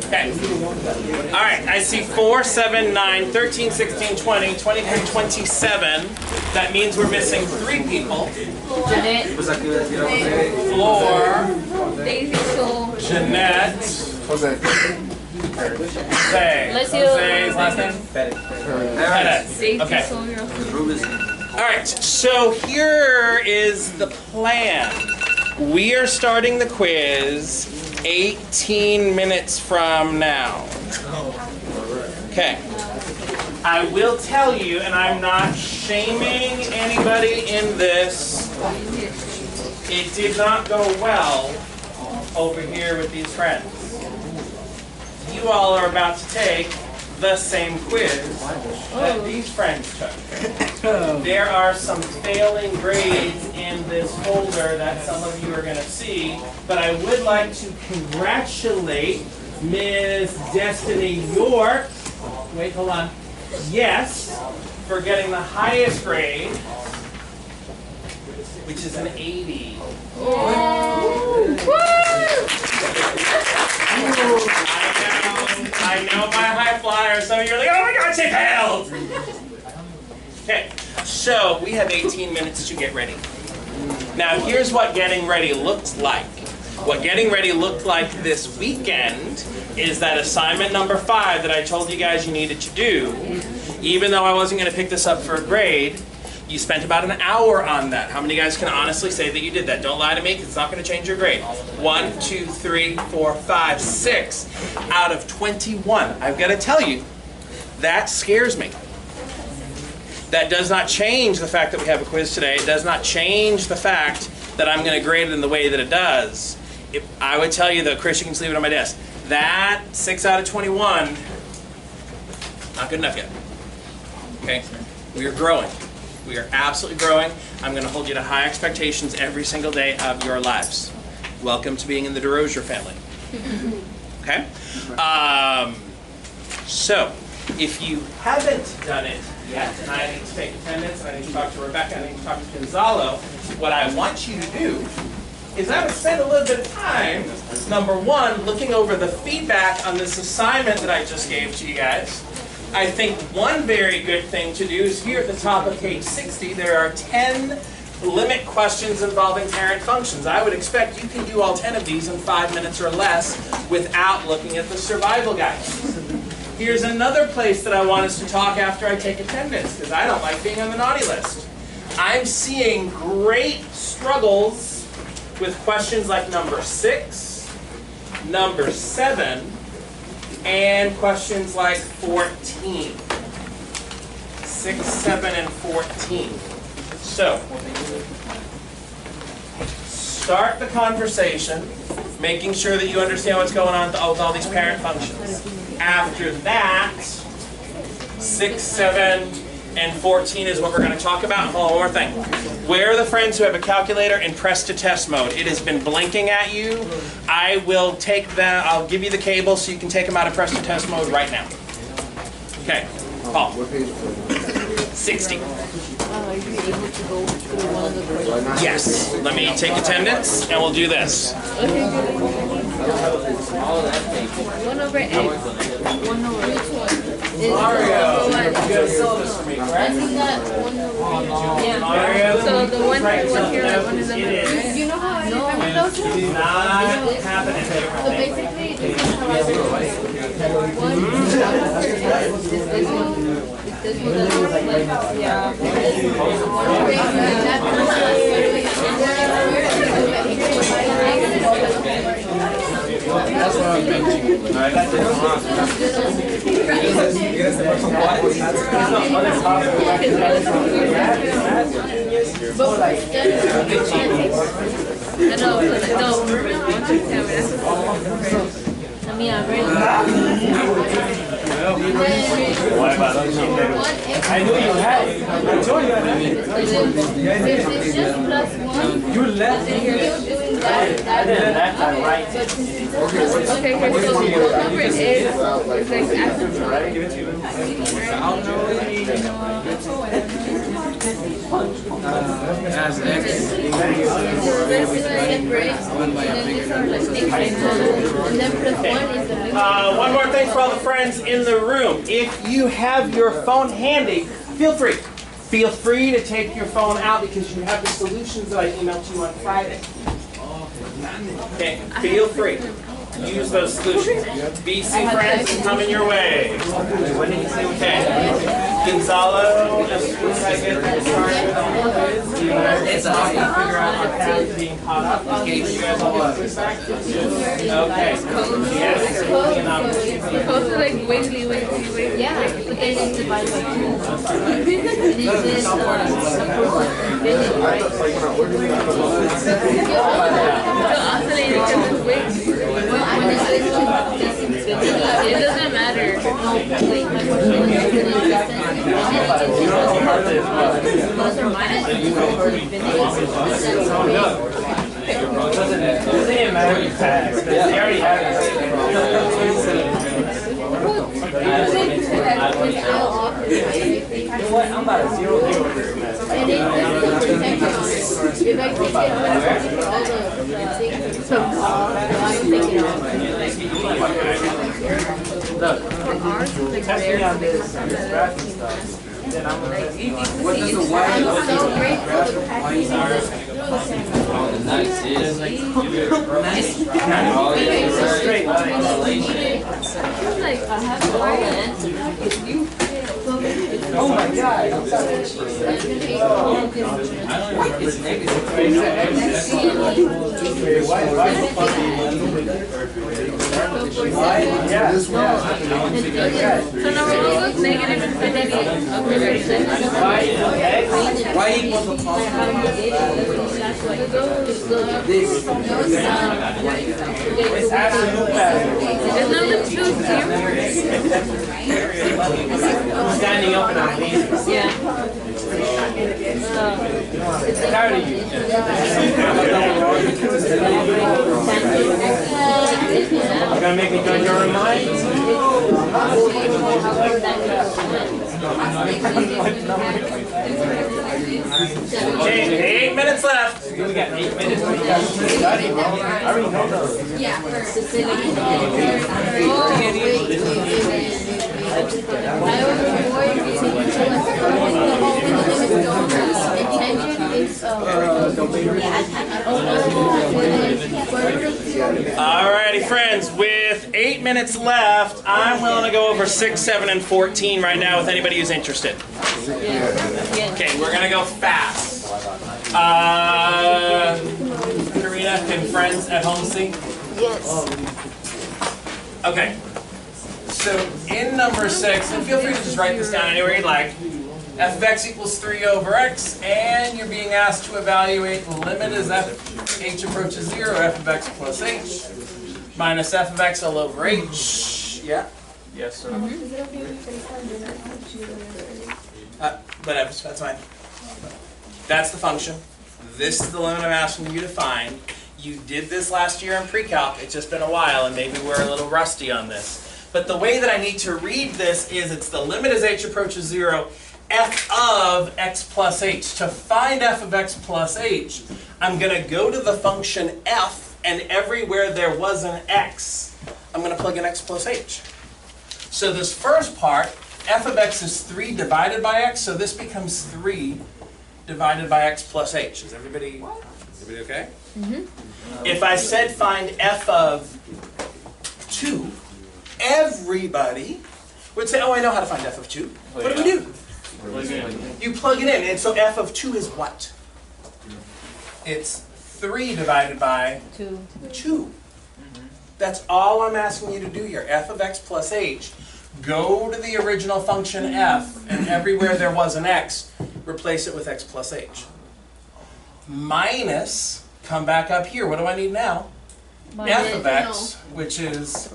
Okay. All right, I see 4, 7, 9, 13, 16, 20, 23, 27. That means we're missing 3 people. Jeanette. Floor. Daisy. Jeanette. Jose. Jose's last name? Pettis. Okay. All right, so here is the plan. We are starting the quiz 18 minutes from now. Okay. I will tell you, and I'm not shaming anybody in this, it did not go well over here with these friends. You all are about to take the same quiz that these friends took. There are some failing grades in this folder that some of you are going to see, but I would like to congratulate Ms. Destiny York, wait, hold on, yes, for getting the highest grade, which is an 80. I know my high flyer, some of you are like, oh my God, she failed! Okay, so we have 18 minutes to get ready. Now here's what getting ready looked like. What getting ready looked like this weekend is that assignment number 5 that I told you guys you needed to do. Even though I wasn't going to pick this up for a grade, you spent about an hour on that. How many guys can honestly say that you did that? Don't lie to me, because it's not going to change your grade. 1, 2, 3, 4, 5, 6 out of 21. I've got to tell you, that scares me. That does not change the fact that we have a quiz today. It does not change the fact that I'm going to grade it in the way that it does. I would tell you that, Chris, you can just leave it on my desk. That 6 out of 21, not good enough yet. Okay? We are growing. We are absolutely growing. I'm going to hold you to high expectations every single day of your lives. Welcome to being in the DeRozier family. Okay? So, if you haven't done it yet, and I need to take attendance, and I need to talk to Rebecca, and I need to talk to Gonzalo, what I want you to do is I would spend a little bit of time, number 1, looking over the feedback on this assignment that I just gave to you guys. I think one very good thing to do is here at the top of page 60, there are 10 limit questions involving parent functions. I would expect you can do all 10 of these in 5 minutes or less without looking at the survival guides. Here's another place that I want us to talk after I take attendance, because I don't like being on the naughty list. I'm seeing great struggles with questions like number 6, number 7, and questions like 14. 6, 7, and 14. So, start the conversation, making sure that you understand what's going on with all these parent functions. After that, 6, 7, and 14 is what we're going to talk about. Hold on, one more thing. Where are the friends who have a calculator in press to test mode? It has been blinking at you. I will take them, I'll give you the cable so you can take them out of press to test mode right now. Okay, Paul. 60. Yes, let me take attendance and we'll do this. 1 over x. 1 over which one? Mario, you have a syllabus for me, I correct? think that 1 over yeah. Mario, So the one here, like 1 is it number 3. is. You know how I remember those two? Not happening. So basically, this is how I remember it. 1 is this one. This one doesn't look like, yeah. That's what I was mentioning. I knew you had it. I told you I had it. It's just plus 1. You left And you're doing that. That's right. Okay, so the number is like asymptotic. Give it to you. As X. One more thing for all the friends in the room. If you have your phone handy, feel free. Feel free to take your phone out because you have the solutions that I emailed to you on Friday. Okay, feel free. Use those solutions. BC friends is coming your way. Okay. Gonzalo, as soon as I get started on this, you guys can figure out our paths being caught up. Okay, you guys all want this back? Okay. Yes. Codes are like wiggly. Yeah, but then it's divided by 2. And it is right? Oscillating because it's wiggly. It doesn't matter. Plus or minus. Doesn't matter you pass. They already have it. I'm about a 0-0. If I take it off, all the things from I'm taking off. Look, test me on this graph and stuff. Then I'm gonna What does the Y I'm so grateful to practice. straight line. Like I have no answer. Oh my God. It's negative. So number 1 was negative infinity of the Y equals the positive. This. It's absolute matter. Is number 2 Standing up and I'm leaving. Yeah. Tired of you. You're gonna make me change your mind? Okay, 8 minutes left. We got 8 minutes. I already know those. Yeah. Alrighty, friends, with 8 minutes left, I'm willing to go over 6, 7, and 14 right now with anybody who's interested. Okay, we're going to go fast. Karina, can friends at home see? Yes. Okay. So in number 6, and feel free to just write this down anywhere you'd like, f of x equals 3 over x, and you're being asked to evaluate the limit as h approaches 0, f of x plus h, minus f of x all over h. Yeah? Yes, sir. Whatever, that's fine. That's the function. This is the limit I'm asking you to find. You did this last year in pre-calc. It's just been a while, and maybe we're a little rusty on this. But the way that I need to read this is it's the limit as h approaches 0, f of x plus h. To find f of x plus h, I'm going to go to the function f, and everywhere there was an x, I'm going to plug in x plus h. So this first part, f of x is 3 divided by x, so this becomes 3 divided by x plus h. Is everybody okay? Mm-hmm. If I said find f of 2, everybody would say, oh, I know how to find f of 2. What do we do? You plug it in, and so f of 2 is what? It's 3 divided by 2. That's all I'm asking you to do here. F of x plus h. Go to the original function f, and everywhere there was an x, replace it with x plus h. Minus, come back up here. What do I need now? F of x, which is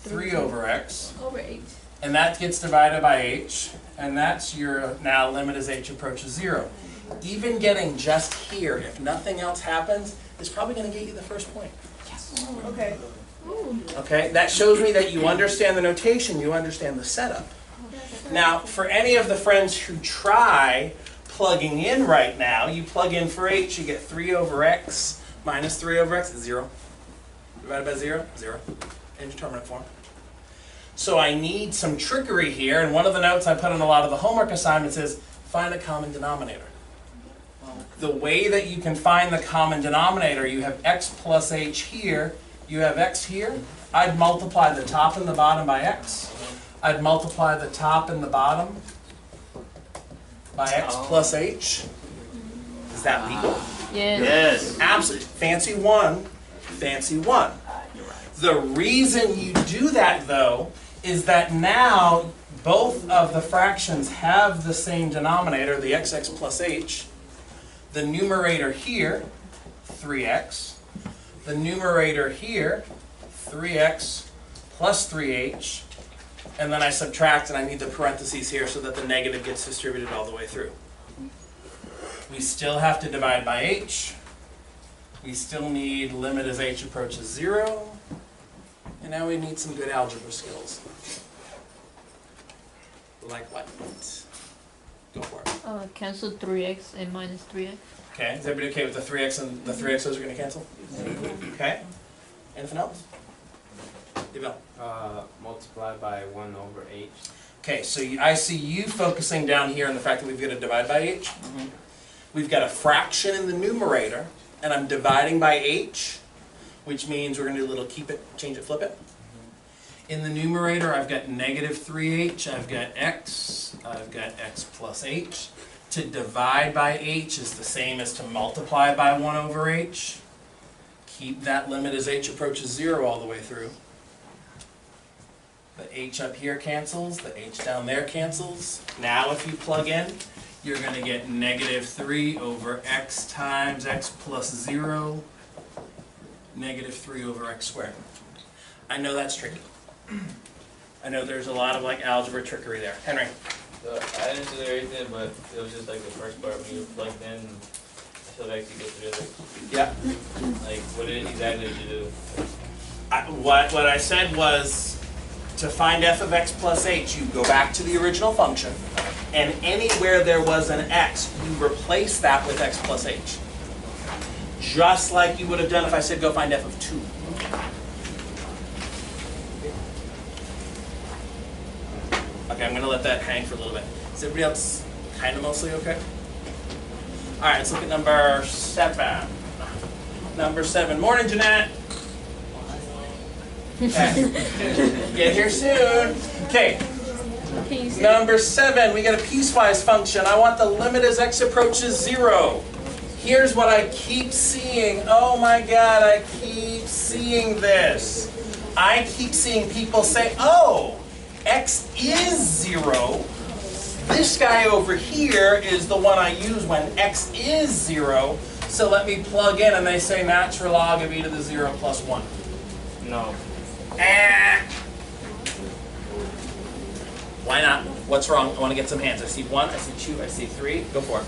3 over x. Over 8. And that gets divided by h, and that's your now limit as h approaches 0. Even getting just here, if nothing else happens, is probably going to get you the first point. Yes. Okay. Okay, that shows me that you understand the notation, you understand the setup. Now, for any of the friends who try plugging in right now. You plug in for h, you get 3 over x minus 3 over x is 0. Divided by 0, 0. Indeterminate form. So I need some trickery here, and one of the notes I put in a lot of the homework assignments is find a common denominator. The way that you can find the common denominator, you have x plus h here, you have x here. I'd multiply the top and the bottom by x. I'd multiply the top and the bottom by x plus h. Is that legal? Yes. Absolutely. Fancy one, fancy one. The reason you do that, though, is that now both of the fractions have the same denominator, the xx plus h. The numerator here, 3x. The numerator here, 3x plus 3h. And then I subtract, and I need the parentheses here so that the negative gets distributed all the way through. We still have to divide by h. We still need limit as h approaches 0. And now we need some good algebra skills. Like what? Go for it. Cancel 3x and minus 3x. Okay, is everybody okay with the 3x and the 3x's are going to cancel? Okay. Anything else? Develop. Multiply by 1 over h. Okay, so I see you focusing down here on the fact that we've got to divide by h. We've got a fraction in the numerator, and I'm dividing by h, which means we're going to do a little keep it, change it, flip it. In the numerator, I've got negative 3h, I've got x plus h. To divide by h is the same as to multiply by 1 over h. Keep that limit as h approaches 0 all the way through. The h up here cancels, the h down there cancels. Now if you plug in, you're going to get negative 3 over x times x plus 0, negative 3 over x squared. I know that's tricky. I know there's a lot of like algebra trickery there. Henry? So I didn't do everything, but it was just like the first part when you plugged in until it actually gets through it. Yeah. Like, what exactly did you do? What I said was, to find f of x plus h, you go back to the original function, and anywhere there was an x, you replace that with x plus h. Just like you would have done if I said go find f of 2. Okay, I'm going to let that hang for a little bit. Is everybody else kind of mostly okay? All right, let's look at number 7. Number 7. Morning, Jeanette. Okay. Get here soon. Okay. Number 7, we got a piecewise function. I want the limit as x approaches 0. Here's what I keep seeing. Oh my God, I keep seeing this. I keep seeing people say, oh, x is 0. This guy over here is the one I use when x is 0. So let me plug in, and they say natural log of e to the 0 plus 1. No. Why not? What's wrong? I want to get some hands. I see 1, I see 2, I see 3. Go for it.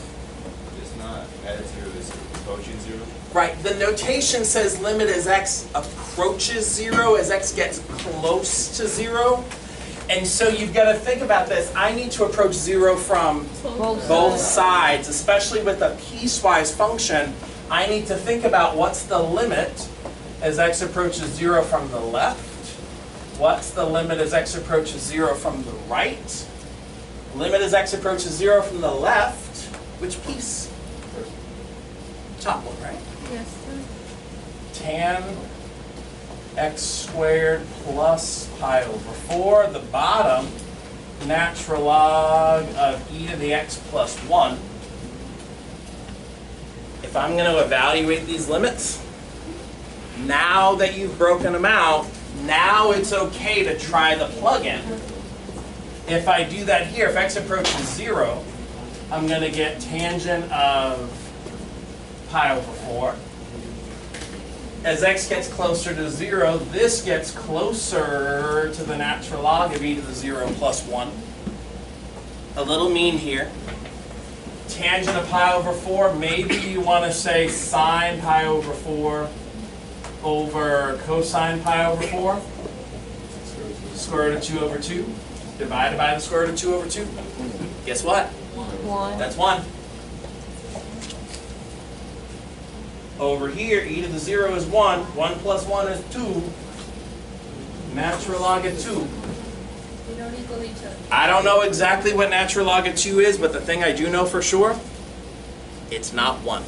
It's not added 0, it's approaching 0. Right. The notation says limit as x approaches 0, as x gets close to 0. And so you've got to think about this. I need to approach 0 from both sides, especially with a piecewise function. I need to think about what's the limit as x approaches 0 from the left. What's the limit as x approaches 0 from the right? Limit as x approaches 0 from the left. Which piece? Top one, right? Yes. Tan x squared plus pi over 4. The bottom, natural log of e to the x plus 1. If I'm going to evaluate these limits, now that you've broken them out, now it's okay to try the plug-in. If I do that here, if x approaches 0, I'm going to get tangent of pi over 4. As x gets closer to 0, this gets closer to the natural log of e to the 0 plus 1. A little mean here. Tangent of pi over 4, maybe you want to say sine pi over 4 over cosine pi over 4. Square root of 2 over 2. Divided by the square root of 2 over 2. Guess what? 1. That's 1. Over here, e to the 0 is 1. 1 plus 1 is 2. Natural log of 2. They don't equal each other. I don't know exactly what natural log of 2 is, but the thing I do know for sure, it's not 1.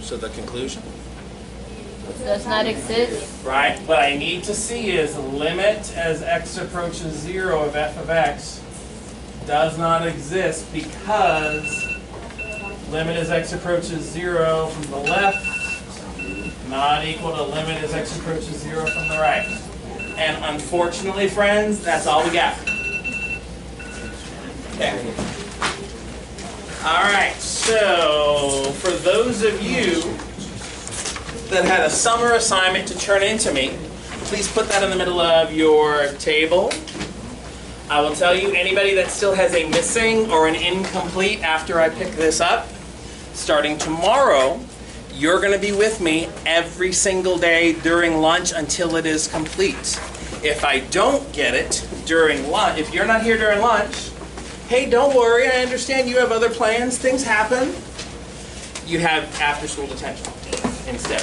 So the conclusion? Does not exist. Right, what I need to see is limit as x approaches 0 of f of x does not exist because limit as x approaches 0 from the left not equal to limit as x approaches 0 from the right. And unfortunately, friends, that's all we got. Okay. All right, so for those of you that had a summer assignment to turn into me, please put that in the middle of your table. I will tell you, anybody that still has a missing or an incomplete after I pick this up, starting tomorrow, you're going to be with me every single day during lunch until it is complete. If I don't get it during lunch, if you're not here during lunch, hey, don't worry, I understand you have other plans, things happen. You have after-school detention instead.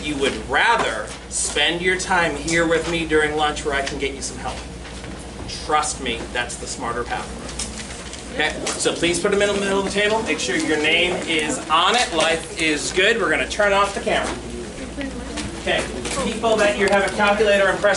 You would rather spend your time here with me during lunch where I can get you some help. Trust me, that's the smarter path. Okay, so please put them in the middle of the table. Make sure your name is on it. Life is good. We're going to turn off the camera. Okay, people that you have a calculator and press